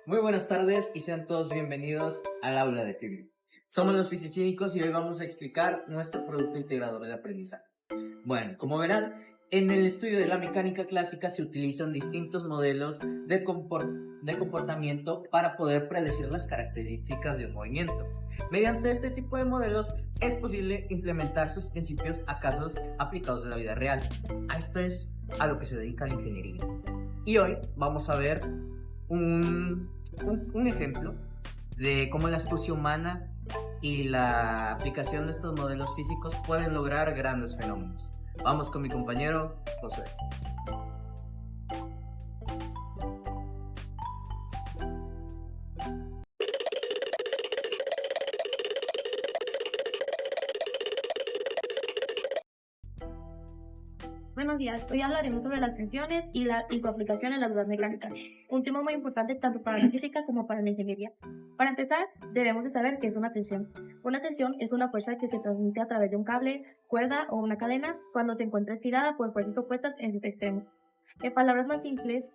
Muy buenas tardes y sean todos bienvenidos al aula de química. Somos los Fisicínicos y hoy vamos a explicar nuestro producto integrador de aprendizaje. Bueno, como verán, en el estudio de la mecánica clásica se utilizan distintos modelos de comportamiento para poder predecir las características de un movimiento. Mediante este tipo de modelos es posible implementar sus principios a casos aplicados en la vida real. A esto es a lo que se dedica la ingeniería. Y hoy vamos a ver un ejemplo de cómo la astucia humana y la aplicación de estos modelos físicos pueden lograr grandes fenómenos. Vamos con mi compañero José. Buenos días, hoy hablaremos sobre las tensiones y su aplicación en la dudas mecánicas, un tema muy importante tanto para la física como para la ingeniería. Para empezar, debemos de saber qué es una tensión. Una tensión es una fuerza que se transmite a través de un cable, cuerda o una cadena cuando te encuentres girada por fuerzas opuestas en sus extremos. En palabras más simples,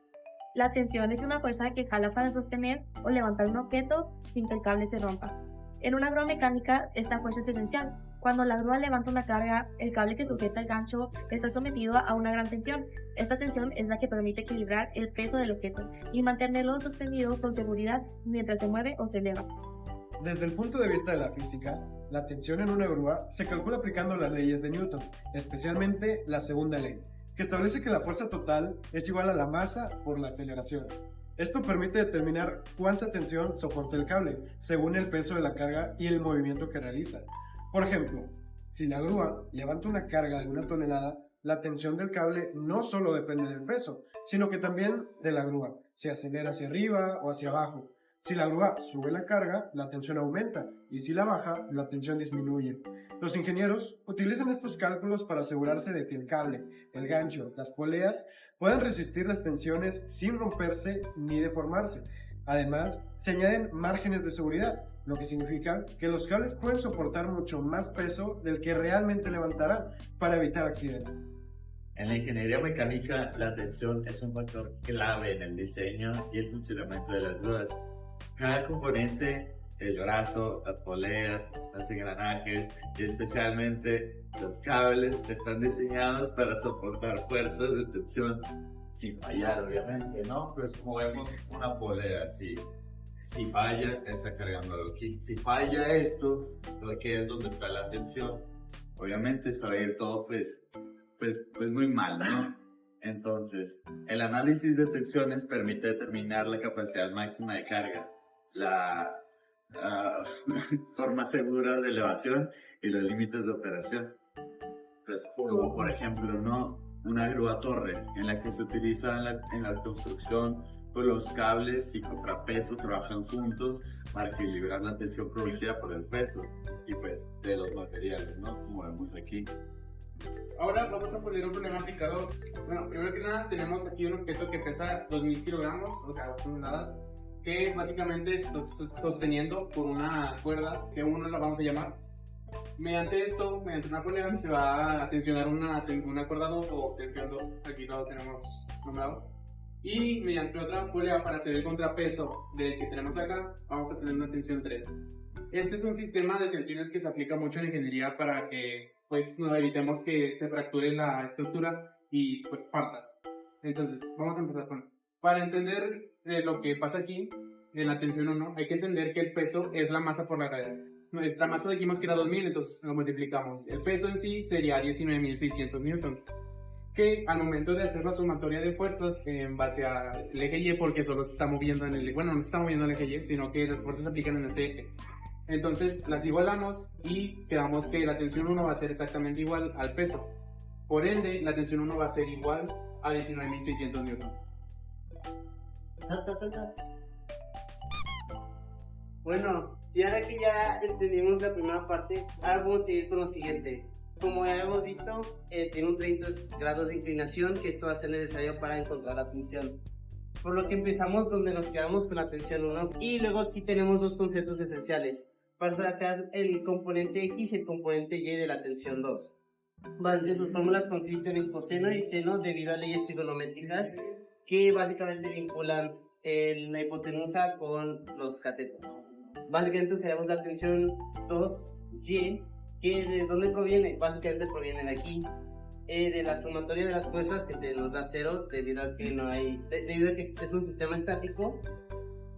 la tensión es una fuerza que jala para sostener o levantar un objeto sin que el cable se rompa. En una grúa mecánica, esta fuerza es esencial. Cuando la grúa levanta una carga, el cable que sujeta el gancho está sometido a una gran tensión. Esta tensión es la que permite equilibrar el peso del objeto y mantenerlo sostenido con seguridad mientras se mueve o se eleva. Desde el punto de vista de la física, la tensión en una grúa se calcula aplicando las leyes de Newton, especialmente la segunda ley, que establece que la fuerza total es igual a la masa por la aceleración. Esto permite determinar cuánta tensión soporta el cable, según el peso de la carga y el movimiento que realiza. Por ejemplo, si la grúa levanta una carga de 1 tonelada, la tensión del cable no solo depende del peso, sino que también de la grúa, si acelera hacia arriba o hacia abajo. Si la grúa sube la carga, la tensión aumenta, y si la baja, la tensión disminuye. Los ingenieros utilizan estos cálculos para asegurarse de que el cable, el gancho, las poleas puedan resistir las tensiones sin romperse ni deformarse. Además, se añaden márgenes de seguridad, lo que significa que los cables pueden soportar mucho más peso del que realmente levantarán para evitar accidentes. En la ingeniería mecánica, la tensión es un factor clave en el diseño y el funcionamiento de las grúas. Cada componente, el brazo, las poleas, los engranajes y especialmente los cables están diseñados para soportar fuerzas de tensión sin fallar, obviamente, ¿no? Pues como vemos una polea, si falla, está cargando algo aquí. Si falla esto, aquí es donde está la tensión. Obviamente se va a ir todo pues muy mal, ¿no? Entonces, el análisis de tensiones permite determinar la capacidad máxima de carga, la forma segura de elevación y los límites de operación. Pues, como por ejemplo, ¿no? Una grúa torre en la que se utiliza en la construcción, pues los cables y contrapesos trabajan juntos para equilibrar la tensión producida por el peso y pues de los materiales, ¿no? Como vemos aquí. Ahora vamos a poner un problema aplicado. Bueno, primero que nada tenemos aquí un objeto que pesa 2000 kilogramos, o sea, 2 toneladas, que básicamente está sosteniendo por una cuerda, que uno la vamos a llamar. Mediante una polea se va a tensionar una cuerda 2 o tensión 2, aquí lo tenemos nombrado. Y mediante otra polea para hacer el contrapeso del que tenemos acá, vamos a tener una tensión 3. Este es un sistema de tensiones que se aplica mucho en ingeniería para que pues no evitemos que se fracture la estructura y pues parta. Entonces, vamos a empezar para entender lo que pasa aquí en la tensión 1, hay que entender que el peso es la masa por la gravedad. Nuestra masa dijimos que era 2000, entonces lo multiplicamos. El peso en sí sería 19.600 newtons, que al momento de hacer la sumatoria de fuerzas en base al eje Y, porque solo se está moviendo en el, bueno, no se está moviendo en el eje Y, sino que las fuerzas se aplican en ese eje. Entonces las igualamos y quedamos que la tensión 1 va a ser exactamente igual al peso. Por ende, la tensión 1 va a ser igual a 19.600 newtons. Salta. Bueno, y ahora que ya entendimos la primera parte, ahora vamos a seguir con lo siguiente. Como ya hemos visto, tiene un 30 grados de inclinación, que esto va a ser necesario para encontrar la tensión. Por lo que empezamos donde nos quedamos con la tensión 1. Y luego aquí tenemos dos conceptos esenciales para sacar el componente X y el componente Y de la tensión 2. Vale, sus fórmulas consisten en coseno y seno debido a leyes trigonométricas que básicamente vinculan la hipotenusa con los catetos. Básicamente usaremos la tensión 2Y, que ¿de dónde proviene? Básicamente proviene de aquí, de la sumatoria de las fuerzas que nos da 0 debido a que debido a que es un sistema estático,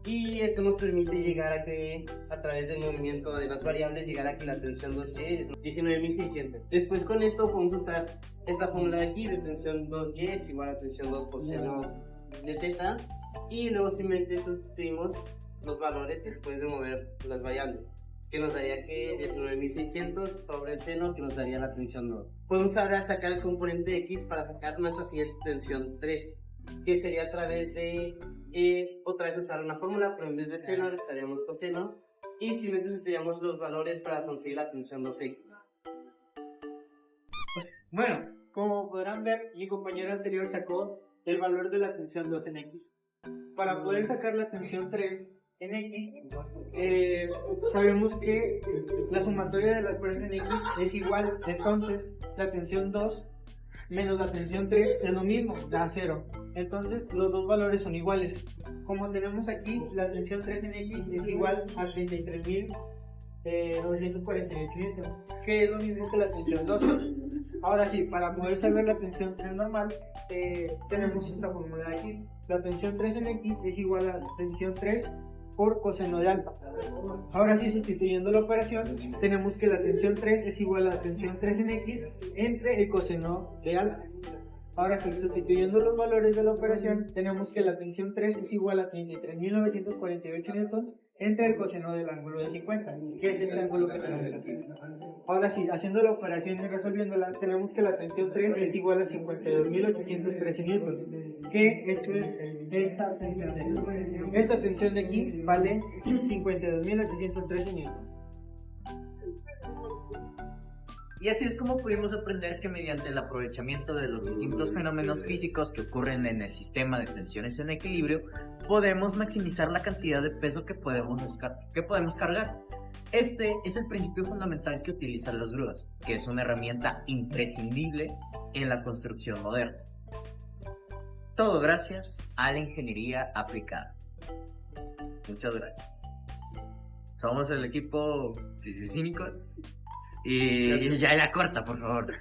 y esto nos permite llegar a que a través del movimiento de las variables llegar a que la tensión 2Y es 19.600. Después con esto podemos usar esta fórmula de aquí de tensión 2Y es igual a tensión 2 por seno de teta, y luego simplemente sustituimos los valores después de mover las variables, que nos daría que 19.600 sobre el seno, que nos daría la tensión 2. Podemos ahora sacar el componente X para sacar nuestra siguiente tensión 3, que sería a través de otra vez usar una fórmula, pero en vez de seno usaríamos coseno, y simplemente sustituiríamos los valores para conseguir la tensión 2X. Bueno, como podrán ver, mi compañero anterior sacó el valor de la tensión 2 en X. Para poder sacar la tensión 3 en X, sabemos que la sumatoria de las fuerzas en X es igual, entonces la tensión 2 menos la tensión 3 es lo mismo, da 0. Entonces los dos valores son iguales. Como tenemos aquí, la tensión 3 en X es igual a 33.948 newtons, que es lo mismo que la tensión 2. Ahora sí, para poder saber la tensión 3 normal, tenemos esta fórmula de aquí. La tensión 3 en X es igual a la tensión 3 por coseno de alfa. Ahora sí, sustituyendo la operación, tenemos que la tensión 3 es igual a la tensión 3 en X entre el coseno de alfa. Ahora sí, sustituyendo los valores de la operación, tenemos que la tensión 3 es igual a 33.948 newtons entre el coseno del ángulo de 50, que es este ángulo que tenemos aquí. Ahora sí, haciendo la operación y resolviéndola, tenemos que la tensión 3 es igual a 52.813 newtons, que esto es esta tensión de aquí. Esta tensión de aquí vale 52.813 newtons. Y así es como pudimos aprender que mediante el aprovechamiento de los distintos fenómenos físicos que ocurren en el sistema de tensiones en equilibrio, podemos maximizar la cantidad de peso que podemos cargar. Este es el principio fundamental que utilizan las grúas, que es una herramienta imprescindible en la construcción moderna. Todo gracias a la ingeniería aplicada. Muchas gracias. Somos el equipo Fisicínicos. Y ya corta, por favor.